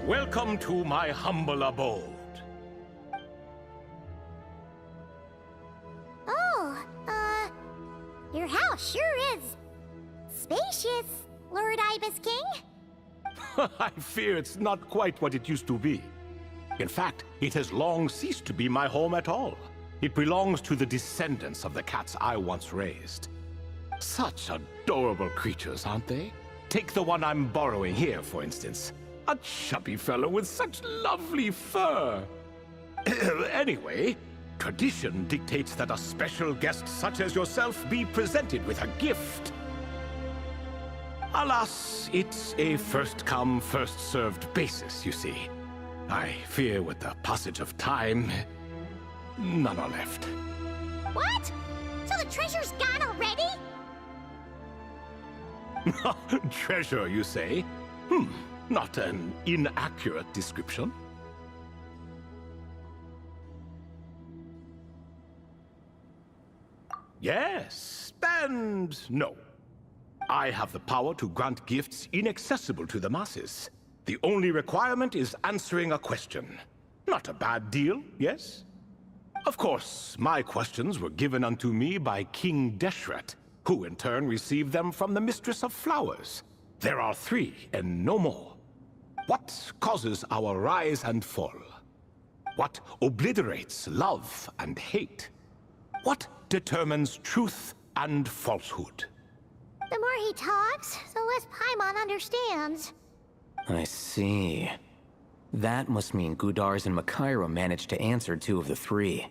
Welcome to my humble abode. Oh, your house sure is spacious, Lord Ibis King. I fear it's not quite what it used to be. In fact, it has long ceased to be my home at all. It belongs to the descendants of the cats I once raised. Such adorable creatures, aren't they? Take the one I'm borrowing here, for instance. A chubby fellow with such lovely fur. Anyway, tradition dictates that a special guest such as yourself be presented with a gift. Alas, it's a first-come, first-served basis, you see. I fear with the passage of time, none are left. What? So the treasure's gone already? Treasure, you say? Not an inaccurate description. Yes, and no. I have the power to grant gifts inaccessible to the masses. The only requirement is answering a question. Not a bad deal, yes? Of course, my questions were given unto me by King Deshret, who in turn received them from the Mistress of Flowers. There are 3, and no more. What causes our rise and fall? What obliterates love and hate? What determines truth and falsehood? The more he talks, the less Paimon understands. I see. That must mean Gudars and Makaira managed to answer 2 of the 3.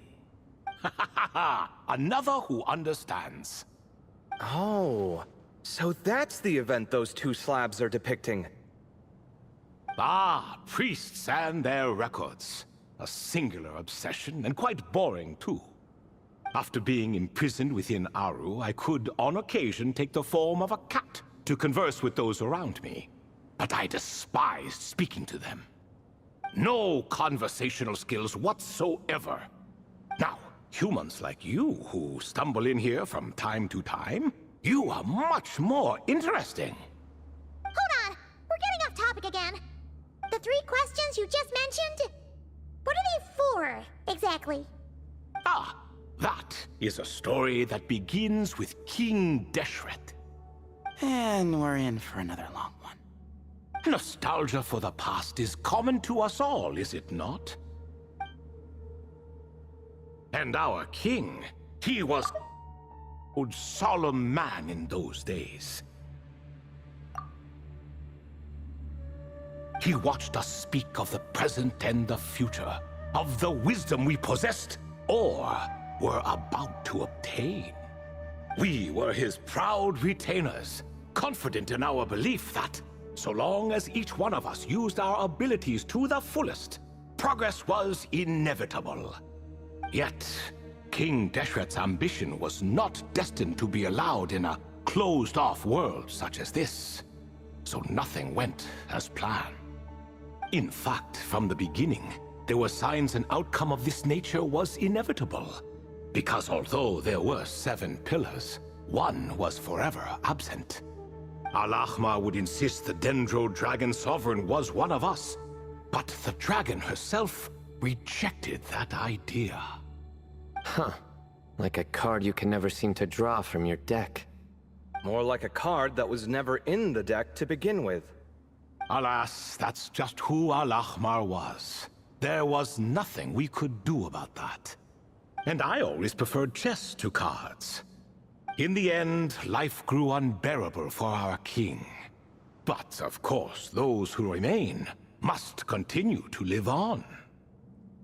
Another who understands. Oh, so that's the event those 2 slabs are depicting. Ah, priests and their records. A singular obsession, and quite boring too. After being imprisoned within Aru, I could, on occasion, take the form of a cat to converse with those around me. But I despised speaking to them. No conversational skills whatsoever. Now, humans like you who stumble in here from time to time, you are much more interesting. Hold on, we're getting off topic again. The 3 questions you just mentioned? What are they for, exactly? Ah, that is a story that begins with King Deshret. And we're in for another long one. Nostalgia for the past is common to us all, is it not? And our king, he was a solemn man in those days. He watched us speak of the present and the future, of the wisdom we possessed or were about to obtain. We were his proud retainers, confident in our belief that, so long as each one of us used our abilities to the fullest, progress was inevitable. Yet, King Deshret's ambition was not destined to be allowed in a closed-off world such as this. So nothing went as planned. In fact, from the beginning, there were signs an outcome of this nature was inevitable. Because although there were 7 pillars, one was forever absent. Al-Ahmar would insist the Dendro Dragon Sovereign was one of us, but the dragon herself rejected that idea. Huh. Like a card you can never seem to draw from your deck. More like a card that was never in the deck to begin with. Alas, that's just who Al-Ahmar was. There was nothing we could do about that. And I always preferred chess to cards. In the end, life grew unbearable for our king. But, of course, those who remain must continue to live on.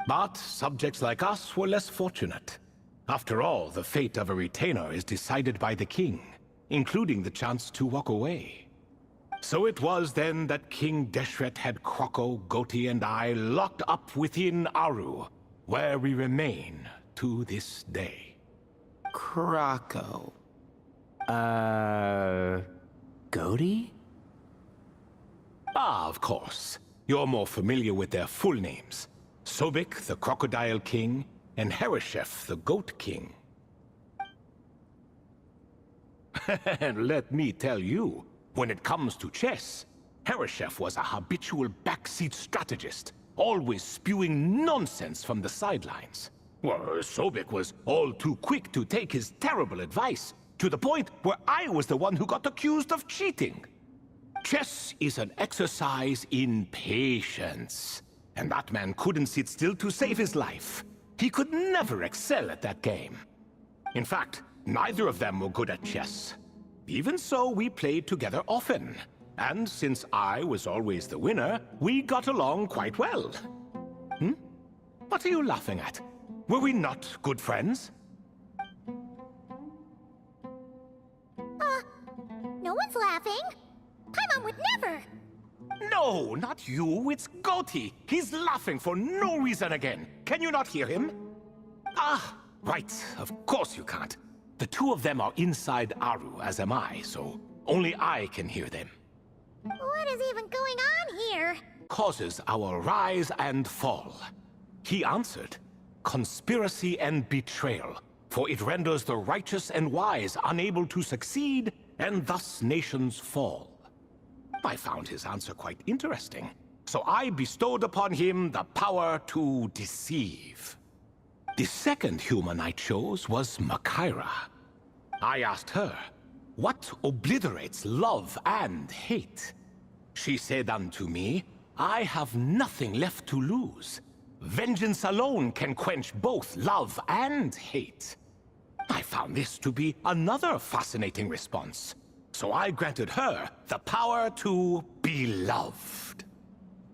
But subjects like us were less fortunate. After all, the fate of a retainer is decided by the king, including the chance to walk away. So it was then that King Deshret had Kroko, Goti, and I locked up within Aru, where we remain to this day. Krako. Goti? Ah, of course. You're more familiar with their full names. Sobek, the Crocodile King, and Hereshef, the Goat King. And let me tell you, when it comes to chess, Hereshef was a habitual backseat strategist, always spewing nonsense from the sidelines. Well, Sobek was all too quick to take his terrible advice, to the point where I was the one who got accused of cheating. Chess is an exercise in patience, and that man couldn't sit still to save his life. He could never excel at that game. In fact, neither of them were good at chess. Even so, we played together often. And since I was always the winner, we got along quite well. What are you laughing at? Were we not good friends? No one's laughing. Paimon would never. No, not you. It's Goti. He's laughing for no reason again. Can you not hear him? Ah, right. Of course you can't. The two of them are inside Aru, as am I, so only I can hear them. What is even going on here? Causes our rise and fall. He answered, conspiracy and betrayal, for it renders the righteous and wise unable to succeed, and thus nations fall. I found his answer quite interesting, so I bestowed upon him the power to deceive. The second human I chose was Makaira. I asked her, what obliterates love and hate? She said unto me, I have nothing left to lose. Vengeance alone can quench both love and hate. I found this to be another fascinating response, so I granted her the power to be loved.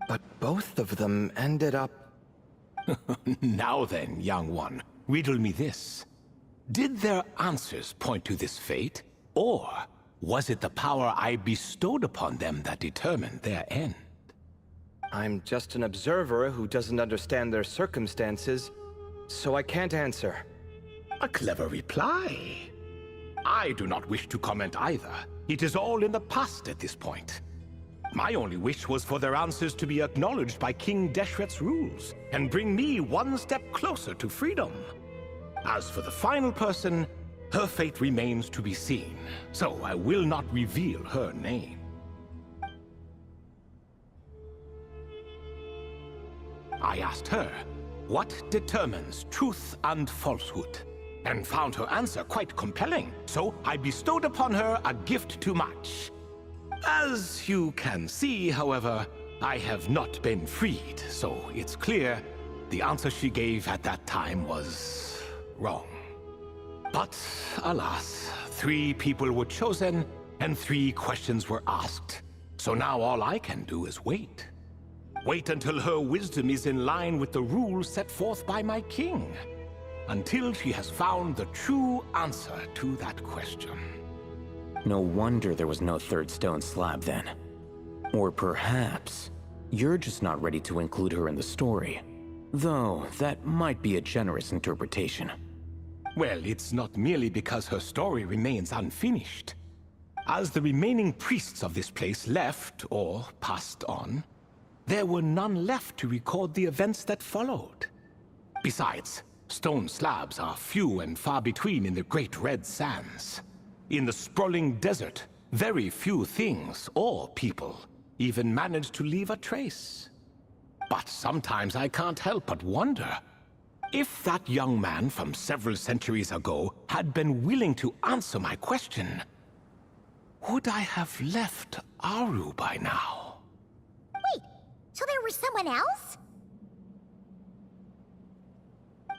But both of them ended up... Now then, young one, riddle me this. Did their answers point to this fate, or was it the power I bestowed upon them that determined their end? I'm just an observer who doesn't understand their circumstances, so I can't answer. A clever reply. I do not wish to comment either. It is all in the past at this point. My only wish was for their answers to be acknowledged by King Deshret's rules, and bring me one step closer to freedom. As for the final person, her fate remains to be seen, so I will not reveal her name. I asked her, what determines truth and falsehood? And found her answer quite compelling, so I bestowed upon her a gift to match. As you can see, however, I have not been freed, so it's clear the answer she gave at that time was wrong. But alas, 3 people were chosen and 3 questions were asked. So now all I can do is wait. Wait until her wisdom is in line with the rules set forth by my king. Until she has found the true answer to that question. No wonder there was no third stone slab then. Or perhaps you're just not ready to include her in the story. Though that might be a generous interpretation. Well, it's not merely because her story remains unfinished. As the remaining priests of this place left, or passed on, there were none left to record the events that followed. Besides, stone slabs are few and far between in the Great Red Sands. In the sprawling desert, very few things or people even manage to leave a trace. But sometimes I can't help but wonder, if that young man from several centuries ago had been willing to answer my question, would I have left Aru by now? Wait, so there was someone else?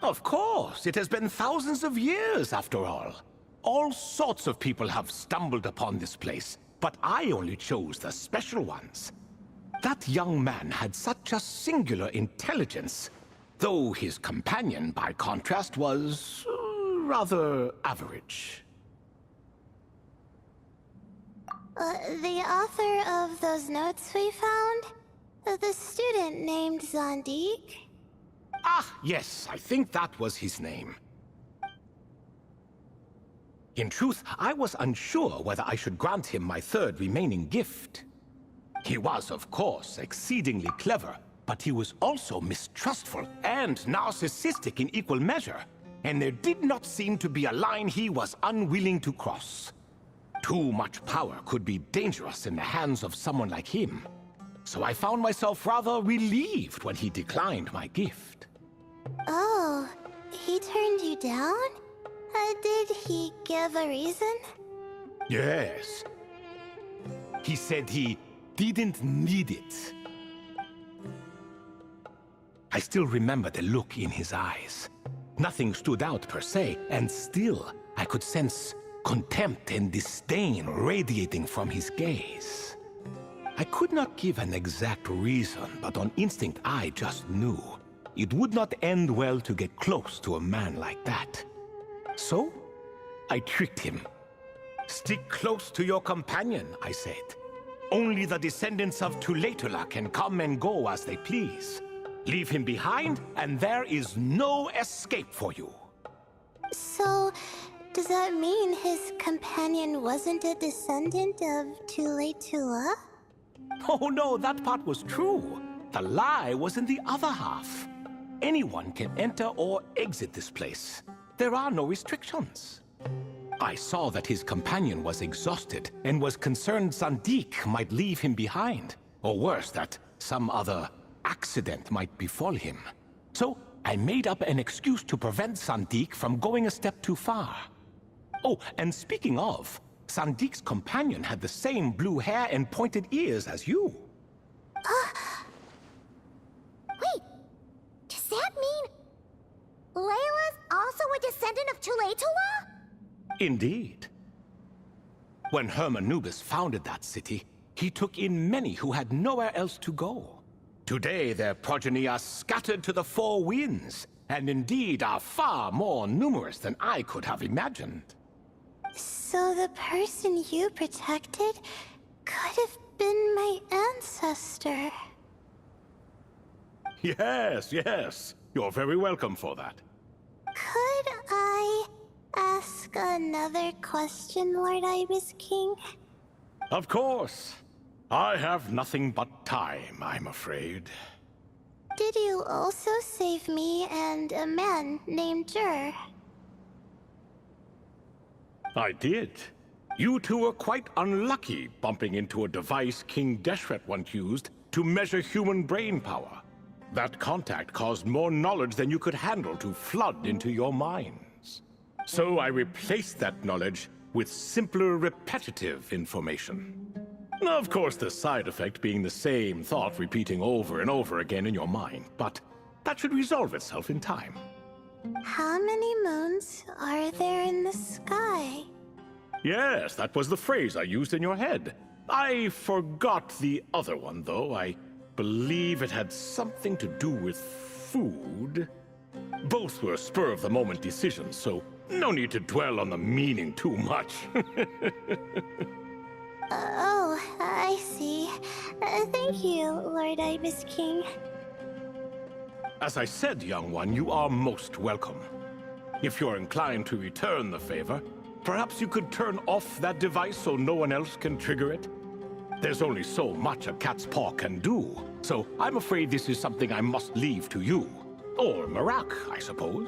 Of course, it has been thousands of years after all. All sorts of people have stumbled upon this place, but I only chose the special ones. That young man had such a singular intelligence, though his companion, by contrast, was rather average. The author of those notes we found? The student named Zondik? Ah, yes, I think that was his name. In truth, I was unsure whether I should grant him my third remaining gift. He was, of course, exceedingly clever, but he was also mistrustful and narcissistic in equal measure, and there did not seem to be a line he was unwilling to cross. Too much power could be dangerous in the hands of someone like him. So I found myself rather relieved when he declined my gift. Oh, he turned you down? Did he give a reason? Yes. He said he didn't need it. I still remember the look in his eyes. Nothing stood out per se, and still I could sense contempt and disdain radiating from his gaze. I could not give an exact reason, but on instinct I just knew. It would not end well to get close to a man like that. So, I tricked him. Stick close to your companion, I said. Only the descendants of Tuletula can come and go as they please. Leave him behind, and there is no escape for you. So, does that mean his companion wasn't a descendant of Tuletula? Oh no, that part was true. The lie was in the other half. Anyone can enter or exit this place. There are no restrictions. I saw that his companion was exhausted and was concerned Zandik might leave him behind, or worse, that some other accident might befall him. So I made up an excuse to prevent Zandik from going a step too far. Oh, and speaking of, Sandik's companion had the same blue hair and pointed ears as you. Wait, does that mean Layla's also a descendant of Tuletula? Indeed. When Hermanubis founded that city, he took in many who had nowhere else to go. Today, their progeny are scattered to the four winds, and indeed are far more numerous than I could have imagined. So the person you protected could have been my ancestor. Yes, yes. You're very welcome for that. Could I ask another question, Lord Ibis King? Of course. I have nothing but time, I'm afraid. Did you also save me and a man named Jur? I did. You two were quite unlucky bumping into a device King Deshret once used to measure human brain power. That contact caused more knowledge than you could handle to flood into your minds. So I replaced that knowledge with simpler, repetitive information. Of course, the side effect being the same thought repeating over and over again in your mind, but that should resolve itself in time. How many moons are there in the sky? Yes, that was the phrase I used in your head. I forgot the other one, though. I believe it had something to do with food. Both were spur-of-the-moment decisions, so no need to dwell on the meaning too much. Oh, I see. Thank you, Lord Ibis King. As I said, young one, you are most welcome. If you're inclined to return the favor, perhaps you could turn off that device so no one else can trigger it? There's only so much a cat's paw can do, so I'm afraid this is something I must leave to you. Or Marak, I suppose.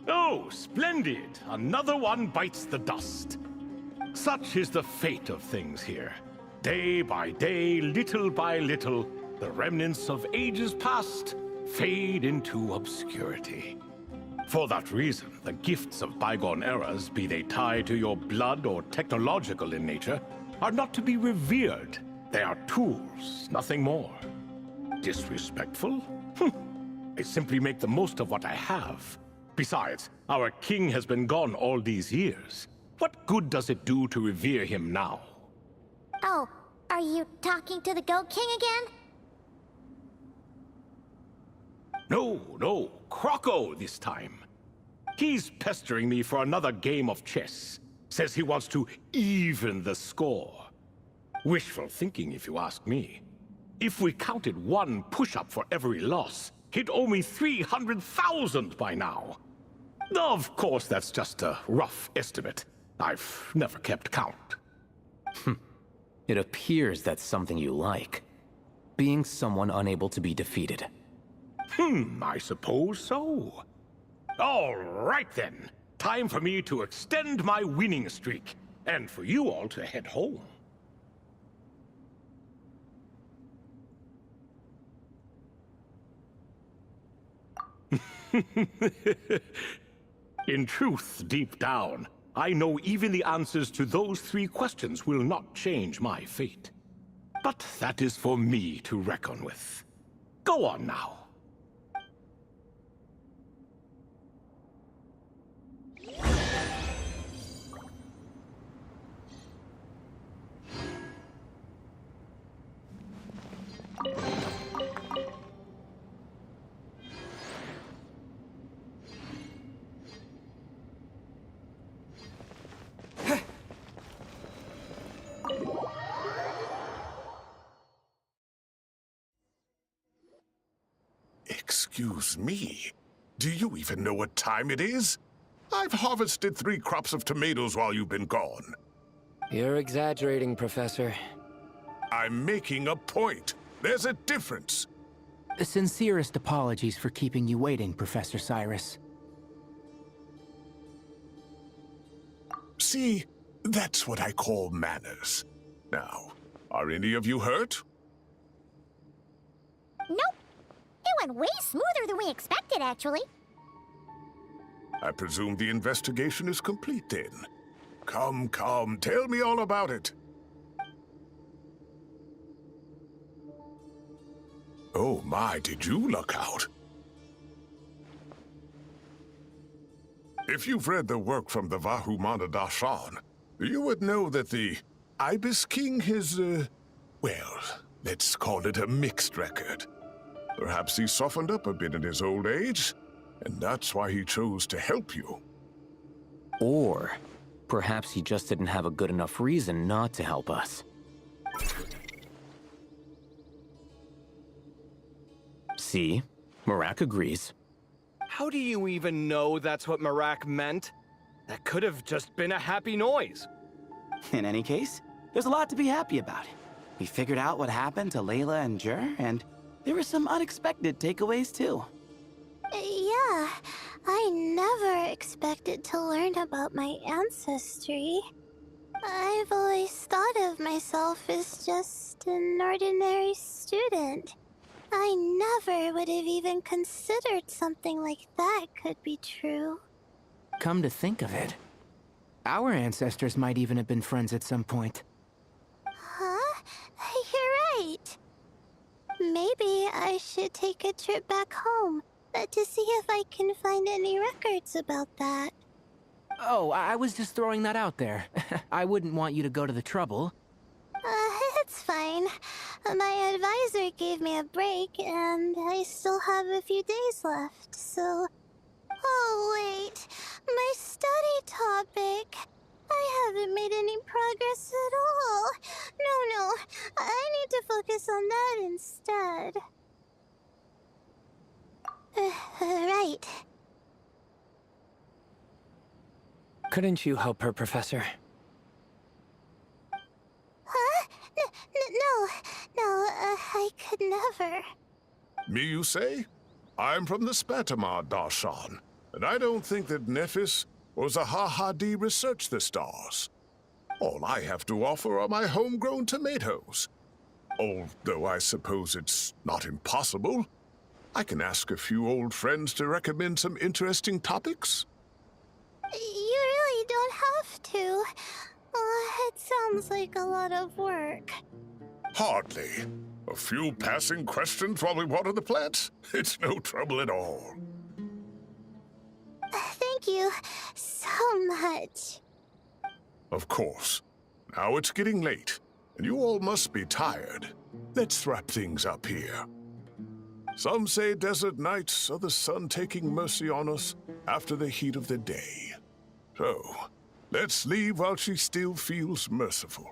Oh, splendid! Another one bites the dust. Such is the fate of things here. Day by day, little by little, the remnants of ages past fade into obscurity. For that reason, the gifts of bygone eras, be they tied to your blood or technological in nature, are not to be revered. They are tools, nothing more. Disrespectful? I simply make the most of what I have. Besides, our king has been gone all these years. What good does it do to revere him now? Oh, are you talking to the Goat King again? No, Croco this time. He's pestering me for another game of chess. Says he wants to even the score. Wishful thinking, if you ask me. If we counted one push-up for every loss, he'd owe me 300,000 by now. Of course, that's just a rough estimate. I've never kept count. It appears that's something you like. Being someone unable to be defeated. I suppose so. All right then. time for me to extend my winning streak, and for you all to head home. In truth, deep down, I know even the answers to those 3 questions will not change my fate. But that is for me to reckon with. Go on now. Excuse me, do you even know what time it is? I've harvested 3 crops of tomatoes while you've been gone. You're exaggerating, Professor. I'm making a point. There's a difference. The sincerest apologies for keeping you waiting, Professor Cyrus. See, that's what I call manners. Now, are any of you hurt? Nope. It went way smoother than we expected, actually. I presume the investigation is complete then. Come, tell me all about it. Oh my, did you luck out? If you've read the work from the Vahumana Dashan, you would know that the Ibis King has, well, let's call it a mixed record. Perhaps he softened up a bit in his old age, and that's why he chose to help you. Or perhaps he just didn't have a good enough reason not to help us. See? Marak agrees. How do you even know that's what Marak meant? That could have just been a happy noise. In any case, there's a lot to be happy about. We figured out what happened to Layla and Jur, and there were some unexpected takeaways too. Yeah, I never expected to learn about my ancestry. I've always thought of myself as just an ordinary student. I never would have even considered something like that could be true. Come to think of it, our ancestors might even have been friends at some point. Huh? You're right. Maybe I should take a trip back home to see if I can find any records about that. Oh, I was just throwing that out there. I wouldn't want you to go to the trouble. It's fine. My advisor gave me a break, and I still have a few days left, so... Oh, wait. My study topic. I haven't made any progress at all. No. I need to focus on that instead. Right. Couldn't you help her, Professor? Huh? No, I could never. Me, you say? I'm from the Spatamar Darshan, and I don't think that Nephis or Zahahadi researched the stars. All I have to offer are my homegrown tomatoes. Although I suppose it's not impossible. I can ask a few old friends to recommend some interesting topics. You really don't have to. It sounds like a lot of work. Hardly. A few passing questions while we water the plants? It's no trouble at all. Thank you so much. Of course. Now it's getting late, and you all must be tired. Let's wrap things up here. Some say desert nights are the sun taking mercy on us after the heat of the day. So, let's leave while she still feels merciful.